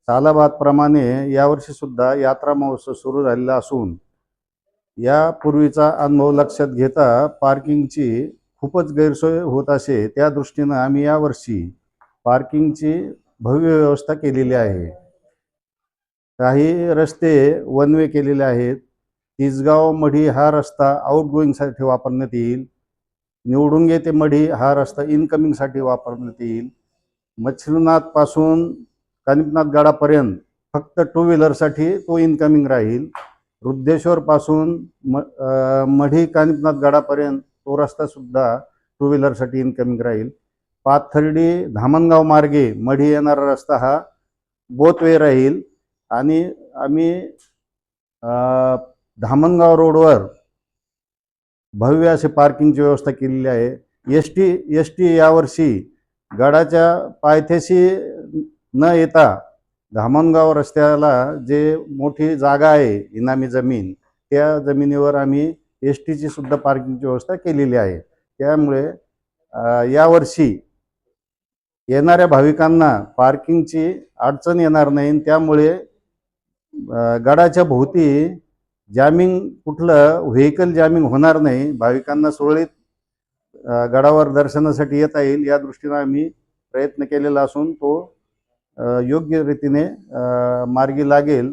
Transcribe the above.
सालाबादप्रमाणे यावर्षी सुद्धा यात्रा महोत्सव सुरू झालेला असून यापूर्वीचा अनुभव लक्षात घेता पार्किंगची खूपच गैरसोय होत असे, त्या दृष्टीनं आम्ही यावर्षी पार्किंगची भव्य व्यवस्था केलेली आहे। काही रस्ते वन वे केलेले आहेत। तिसगाव मढी हा रस्ता आउटगोईंगसाठी वापरण्यात येईल। निवडुंगे ते मढी हा रस्ता इनकमिंगसाठी वापरण्यात येईल। मच्छिंद्रनाथ पासून कानिपनाथ गडापर्यंत फक्त टू व्हीलरसाठी तो इनकमिंग राहील। रुद्रेश्वर पासून मढी कानिपनाथ गडापर्यंत तो रस्ता सुद्धा टू व्हीलरसाठी इनकमिंग राहील। पाथर्डी धामणगाव मार्गे मढी येणारा रस्ता हा बोथ वे राहील आणि आम्ही धामणगाव रोडवर भव्य असे पार्किंगची व्यवस्था केलेली आहे। एस टी यावर्षी गडाच्या पायथ्याशी न येता धामणगाव रस्त्याला जे मोठी जागा आहे इनामी जमीन, त्या जमिनीवर आम्ही एस टीची सुद्धा पार्किंगची व्यवस्था केलेली आहे। त्यामुळे यावर्षी येणाऱ्या भाविकांना पार्किंगची अडचण येणार नाही। त्यामुळे गडाच्या भोवती जॅमिंग, कुठलं व्हेकल जॅमिंग होणार नाही। भाविकांना सुरळीत गडावर दर्शनासाठी येता येईल या दृष्टीने आम्ही प्रयत्न केलेला असून तो योग्य रीतीने मार्गी लागेल